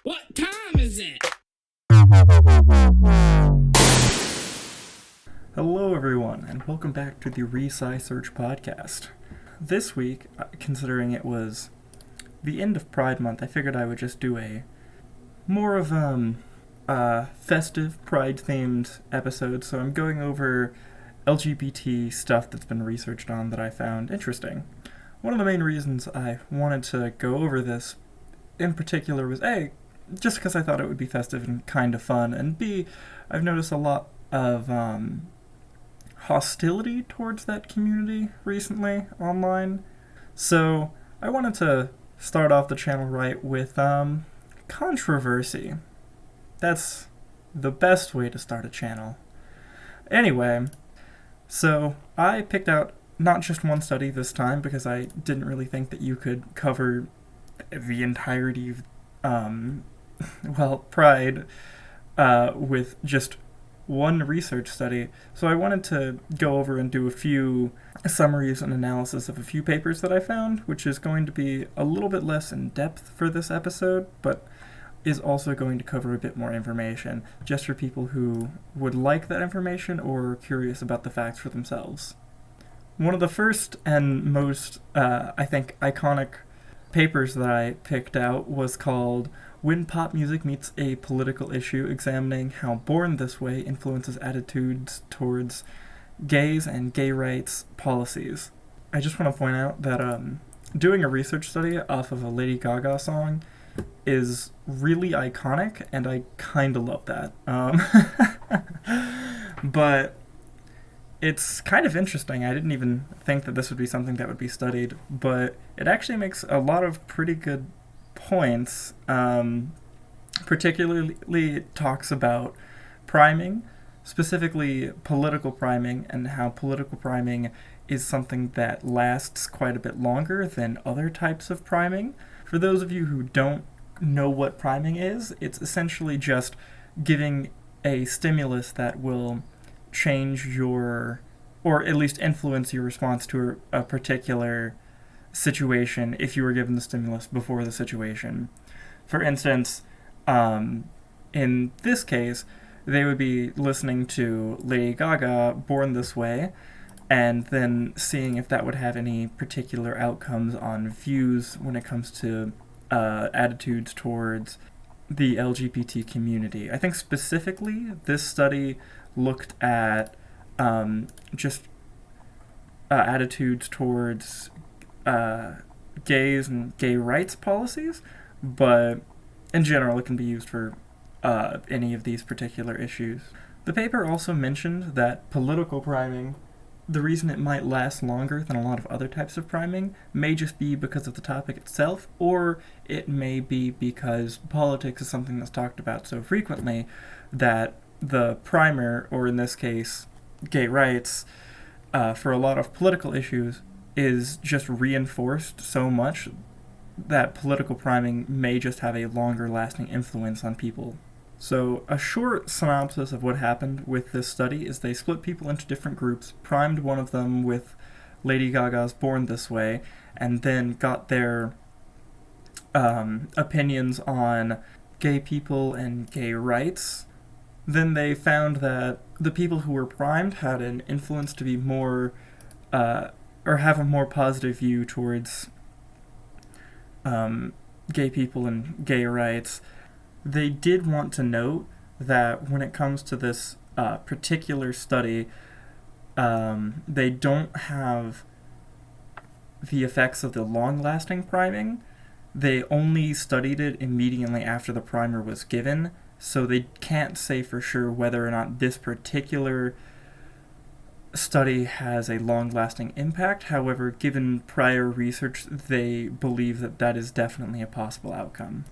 What time is it? Hello everyone, and welcome back to the Research podcast. This week, considering it was the end of Pride Month, I figured I would just do a more of festive Pride-themed episode, so I'm going over LGBT stuff that's been researched on that I found interesting. One of the main reasons I wanted to go over this in particular was A, just because I thought it would be festive and kind of fun, and B, I've noticed a lot of hostility towards that community recently online. So I wanted to start off the channel right with controversy. That's the best way to start a channel. Anyway, so I picked out not just one study this time because I didn't really think that you could cover the entirety of Pride with just one research study. So I wanted to go over and do a few summaries and analysis of a few papers that I found, which is going to be a little bit less in depth for this episode, but is also going to cover a bit more information, just for people who would like that information or are curious about the facts for themselves. One of the first and most, I think, iconic papers that I picked out was called When Pop Music Meets a Political Issue, examining how Born This Way influences attitudes towards gays and gay rights policies. I just want to point out that doing a research study off of a Lady Gaga song is really iconic, and I kind of love that. But it's kind of interesting. I didn't even think that this would be something that would be studied, but it actually makes a lot of pretty good points. Particularly it talks about priming, specifically political priming, and how political priming is something that lasts quite a bit longer than other types of priming. For those of you who don't know what priming is, it's essentially just giving a stimulus that will change your, or at least influence your response to a particular situation if you were given the stimulus before the situation. For instance, in this case, they would be listening to Lady Gaga, Born This Way, and then seeing if that would have any particular outcomes on views when it comes to attitudes towards the LGBT community. I think specifically this study looked at just attitudes towards gays and gay rights policies, but in general it can be used for any of these particular issues. The paper also mentioned that political priming, the reason it might last longer than a lot of other types of priming may just be because of the topic itself, or it may be because politics is something that's talked about so frequently that the primer, or in this case, gay rights, for a lot of political issues is just reinforced so much that political priming may just have a longer lasting influence on people. So a short synopsis of what happened with this study is they split people into different groups, primed one of them with Lady Gaga's Born This Way, and then got their opinions on gay people and gay rights. Then they found that the people who were primed had an influence to be more, or have a more positive view towards gay people and gay rights. They did want to note that when it comes to this particular study, they don't have the effects of the long-lasting priming. They only studied it immediately after the primer was given, so they can't say for sure whether or not this particular study has a long-lasting impact. However, given prior research, they believe that that is definitely a possible outcome.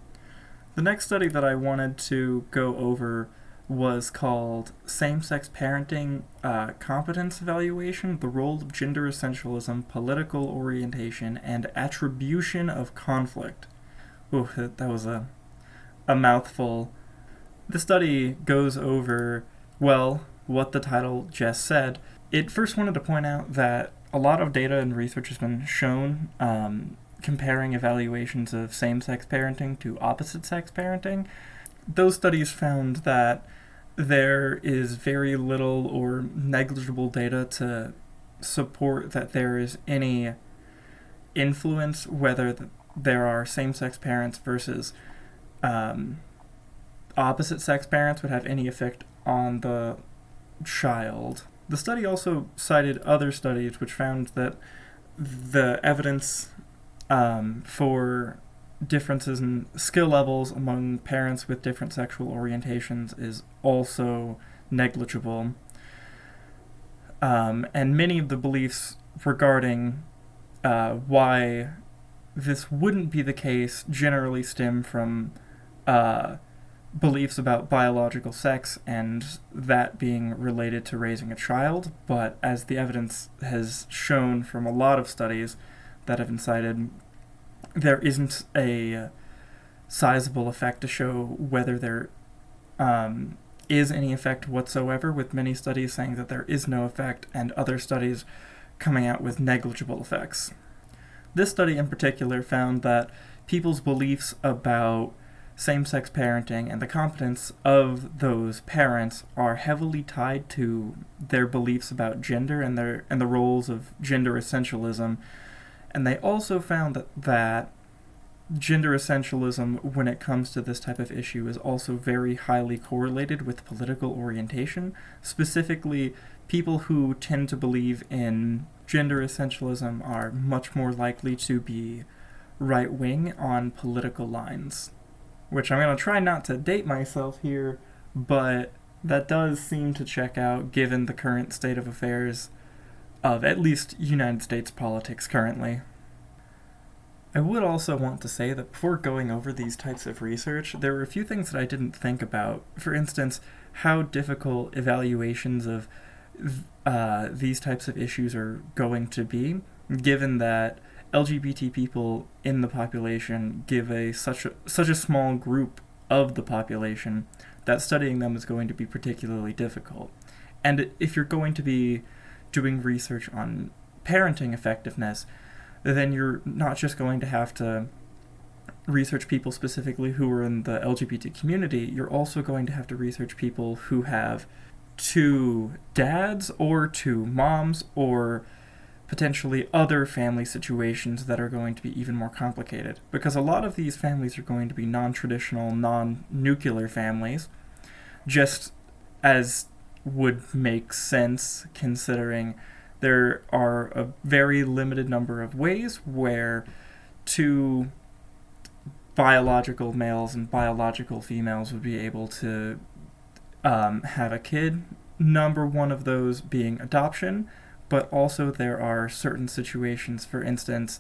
The next study that I wanted to go over was called Same-Sex Parenting Competence Evaluation, the Role of Gender Essentialism, Political Orientation, and Attribution of Conflict. Ooh, that was a mouthful. The study goes over, well, what the title just said. It first wanted to point out that a lot of data and research has been shown comparing evaluations of same-sex parenting to opposite-sex parenting. Those studies found that there is very little or negligible data to support that there is any influence whether there are same-sex parents versus opposite-sex parents would have any effect on the child. The study also cited other studies which found that the evidence for differences in skill levels among parents with different sexual orientations is also negligible. And many of the beliefs regarding why this wouldn't be the case generally stem from beliefs about biological sex and that being related to raising a child, but as the evidence has shown from a lot of studies that have been cited, there isn't a sizable effect to show whether there is any effect whatsoever, with many studies saying that there is no effect and other studies coming out with negligible effects. This study in particular found that people's beliefs about same-sex parenting and the competence of those parents are heavily tied to their beliefs about gender and the roles of gender essentialism. And they also found that gender essentialism, when it comes to this type of issue, is also very highly correlated with political orientation. Specifically, people who tend to believe in gender essentialism are much more likely to be right-wing on political lines. Which I'm going to try not to date myself here, but that does seem to check out given the current state of affairs of at least United States politics currently. I would also want to say that before going over these types of research, there were a few things that I didn't think about. For instance, how difficult evaluations of these types of issues are going to be, given that LGBT people in the population give such a small group of the population that studying them is going to be particularly difficult. And if you're going to be doing research on parenting effectiveness, then you're not just going to have to research people specifically who are in the LGBT community, you're also going to have to research people who have two dads or two moms or potentially other family situations that are going to be even more complicated. Because a lot of these families are going to be non-traditional, non-nuclear families, just as would make sense considering there are a very limited number of ways where two biological males and biological females would be able to have a kid. Number one of those being adoption, but also there are certain situations, for instance,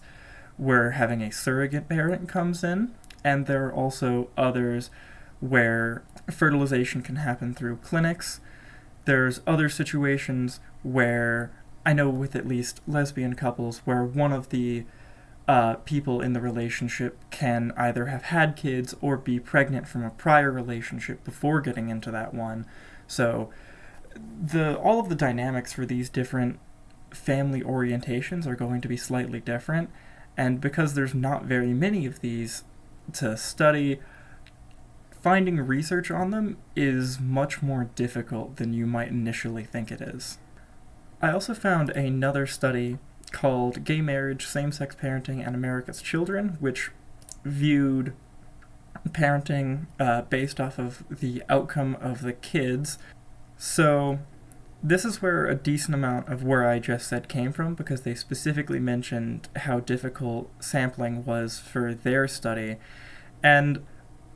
where having a surrogate parent comes in, and there are also others where fertilization can happen through clinics. There's other situations where, I know with at least lesbian couples, where one of the people in the relationship can either have had kids or be pregnant from a prior relationship before getting into that one. So all of the dynamics for these different family orientations are going to be slightly different, and because there's not very many of these to study, finding research on them is much more difficult than you might initially think it is. I also found another study called Gay Marriage, Same-Sex Parenting, and America's Children, which viewed parenting based off of the outcome of the kids. So this is where a decent amount of where I just said came from, because they specifically mentioned how difficult sampling was for their study. And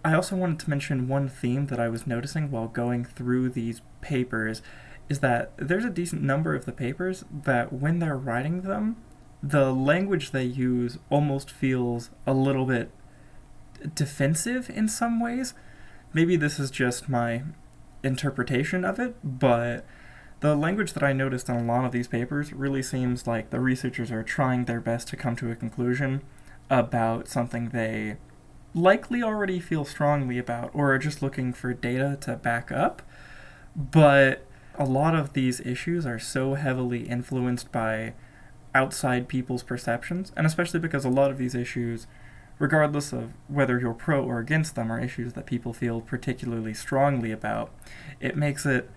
I also wanted to mention one theme that I was noticing while going through these papers, is that there's a decent number of the papers that when they're writing them, the language they use almost feels a little bit defensive in some ways. Maybe this is just my interpretation of it, but the language that I noticed in a lot of these papers really seems like the researchers are trying their best to come to a conclusion about something they likely already feel strongly about, or are just looking for data to back up. But a lot of these issues are so heavily influenced by outside people's perceptions, and especially because a lot of these issues, regardless of whether you're pro or against them, are issues that people feel particularly strongly about. It makes it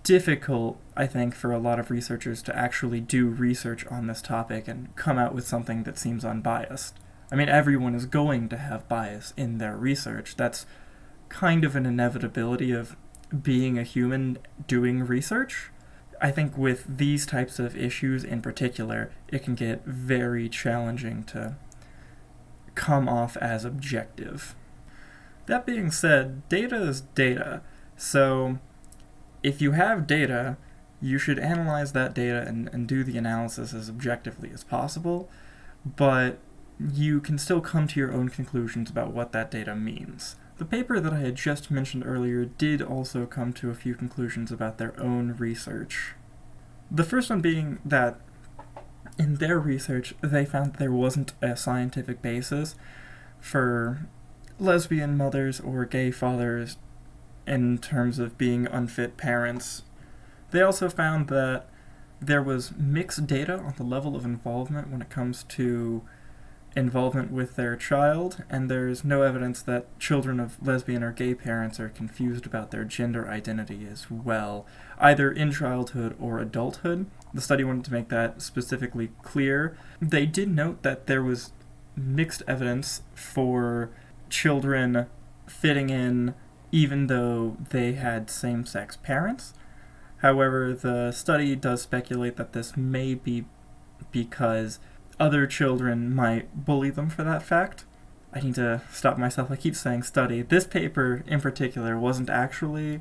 difficult, I think, for a lot of researchers to actually do research on this topic and come out with something that seems unbiased. I mean, everyone is going to have bias in their research. That's kind of an inevitability of being a human doing research. I think with these types of issues in particular, it can get very challenging to come off as objective. That being said, data is data. So if you have data, you should analyze that data and do the analysis as objectively as possible, but you can still come to your own conclusions about what that data means. The paper that I had just mentioned earlier did also come to a few conclusions about their own research. The first one being that in their research, they found there wasn't a scientific basis for lesbian mothers or gay fathers in terms of being unfit parents. They also found that there was mixed data on the level of involvement when it comes to involvement with their child, and there's no evidence that children of lesbian or gay parents are confused about their gender identity as well, either in childhood or adulthood. The study wanted to make that specifically clear. They did note that there was mixed evidence for children fitting in even though they had same-sex parents. However, the study does speculate that this may be because other children might bully them for that fact. I need to stop myself. I keep saying study. This paper in particular wasn't actually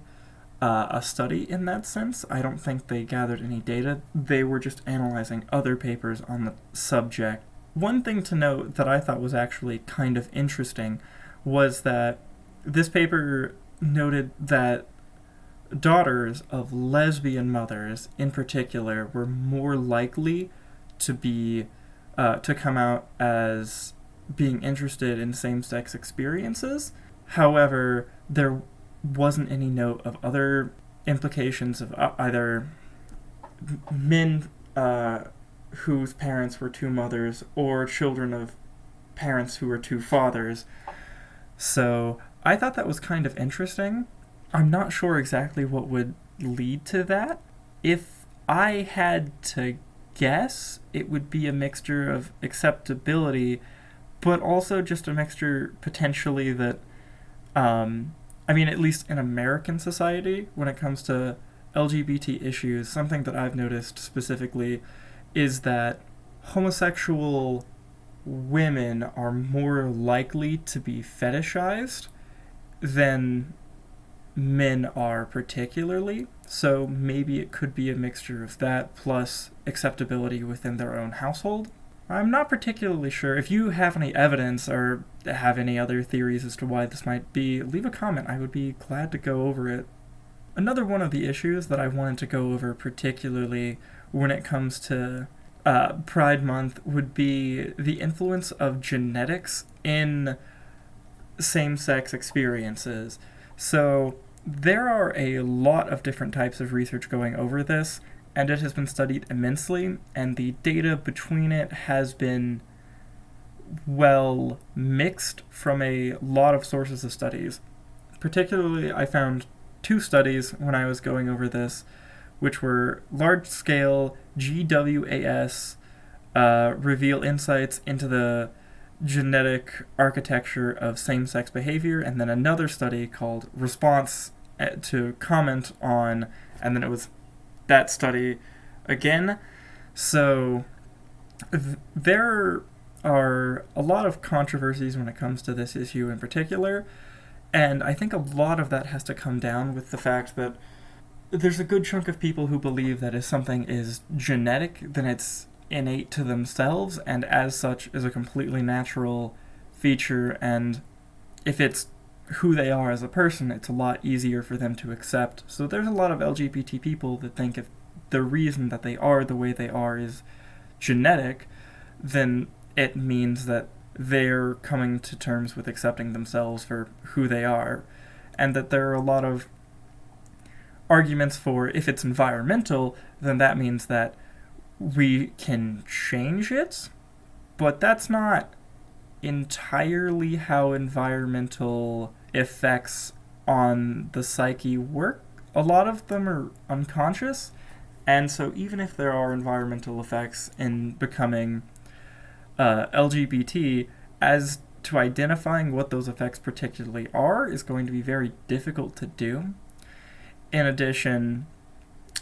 a study in that sense. I don't think they gathered any data. They were just analyzing other papers on the subject. One thing to note that I thought was actually kind of interesting was that this paper noted that daughters of lesbian mothers in particular were more likely to be to come out as being interested in same-sex experiences. However, there wasn't any note of other implications of either men whose parents were two mothers or children of parents who were two fathers. So I thought that was kind of interesting. I'm not sure exactly what would lead to that. If I had to guess, it would be a mixture of acceptability, but also just a mixture potentially that, at least in American society, when it comes to LGBT issues, something that I've noticed specifically is that homosexual women are more likely to be fetishized than men are particularly. So maybe it could be a mixture of that plus acceptability within their own household. I'm not particularly sure. If you have any evidence or have any other theories as to why this might be, leave a comment. I would be glad to go over it. Another one of the issues that I wanted to go over particularly when it comes to Pride Month would be the influence of genetics in same-sex experiences. So there are a lot of different types of research going over this, and it has been studied immensely, and the data between it has been, well, mixed from a lot of sources of studies. Particularly, I found two studies when I was going over this, which were large-scale GWAS reveal insights into the genetic architecture of same-sex behavior, and then another study called Response to Comment on, and then it was that study again. So there are a lot of controversies when it comes to this issue in particular, and I think a lot of that has to come down with the fact that there's a good chunk of people who believe that if something is genetic, then it's innate to themselves, and as such is a completely natural feature, and if it's who they are as a person, it's a lot easier for them to accept. So there's a lot of LGBT people that think if the reason that they are the way they are is genetic, then it means that they're coming to terms with accepting themselves for who they are, and that there are a lot of arguments for if it's environmental, then that means that we can change it, but that's not entirely how environmental effects on the psyche work. A lot of them are unconscious, and so even if there are environmental effects in becoming LGBT, as to identifying what those effects particularly are is going to be very difficult to do. In addition,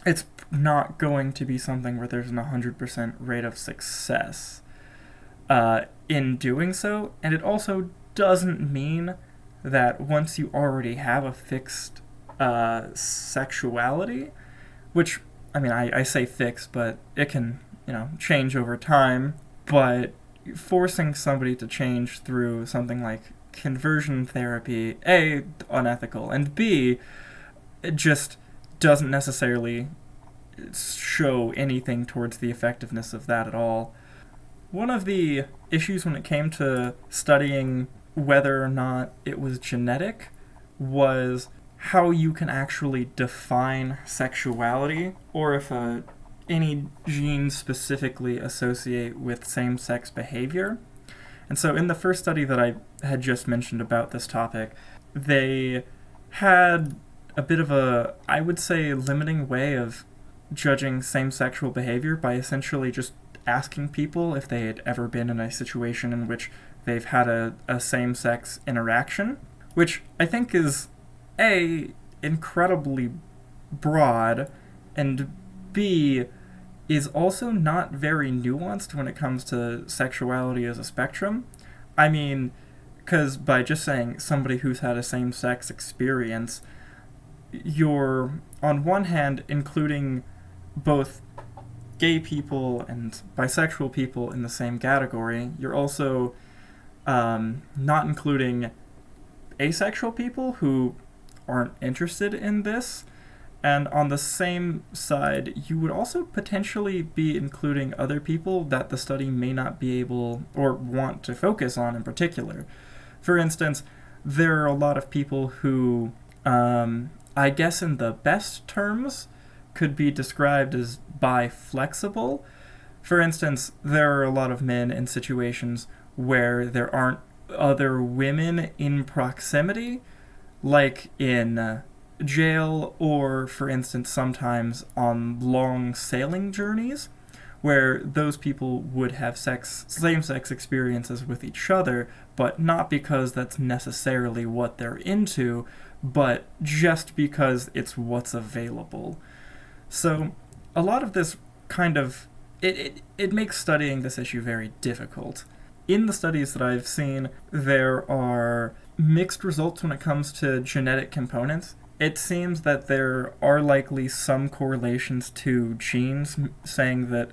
it's not going to be something where there's an 100% rate of success in doing so, and it also doesn't mean that once you already have a fixed sexuality, which, I mean, I say fixed, but it can, change over time, but forcing somebody to change through something like conversion therapy, A, unethical, and B, it just doesn't necessarily show anything towards the effectiveness of that at all. One of the issues when it came to studying whether or not it was genetic was how you can actually define sexuality, or if any genes specifically associate with same-sex behavior. And so in the first study that I had just mentioned about this topic, they had a bit of a, I would say, limiting way of judging same-sexual behavior by essentially just asking people if they had ever been in a situation in which they've had a same-sex interaction, which I think is, A, incredibly broad, and B, is also not very nuanced when it comes to sexuality as a spectrum. I mean, because by just saying somebody who's had a same-sex experience, you're, on one hand, including both gay people and bisexual people in the same category. You're also not including asexual people who aren't interested in this. And on the same side, you would also potentially be including other people that the study may not be able or want to focus on in particular. For instance, there are a lot of people who, I guess in the best terms, could be described as bi-flexible. For instance, there are a lot of men in situations where there aren't other women in proximity, like in jail, or for instance sometimes on long sailing journeys, where those people would have same-sex experiences with each other, but not because that's necessarily what they're into, but just because it's what's available. So a lot of this kind of, it makes studying this issue very difficult. In the studies that I've seen, there are mixed results when it comes to genetic components. It seems that there are likely some correlations to genes, saying that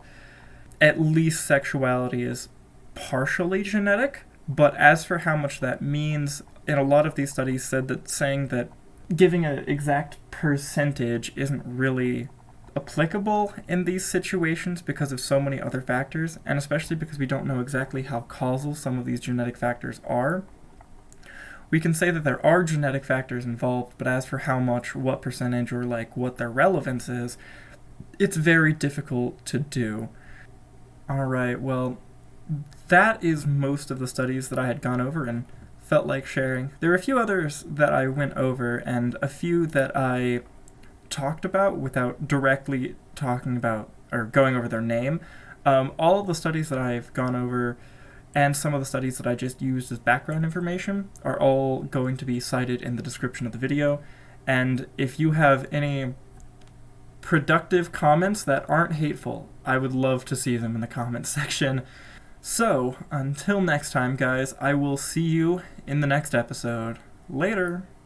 at least sexuality is partially genetic, but as for how much that means, in a lot of these studies said that saying that giving an exact percentage isn't really applicable in these situations because of so many other factors, and especially because we don't know exactly how causal some of these genetic factors are. We can say that there are genetic factors involved, but as for how much, what percentage, or like what their relevance is, it's very difficult to do. Alright, well, that is most of the studies that I had gone over and felt like sharing. There are a few others that I went over, and a few that I talked about without directly talking about or going over their name. All of the studies that I've gone over and some of the studies that I just used as background information are all going to be cited in the description of the video. And if you have any productive comments that aren't hateful, I would love to see them in the comments section. So, until next time, guys, I will see you in the next episode. Later!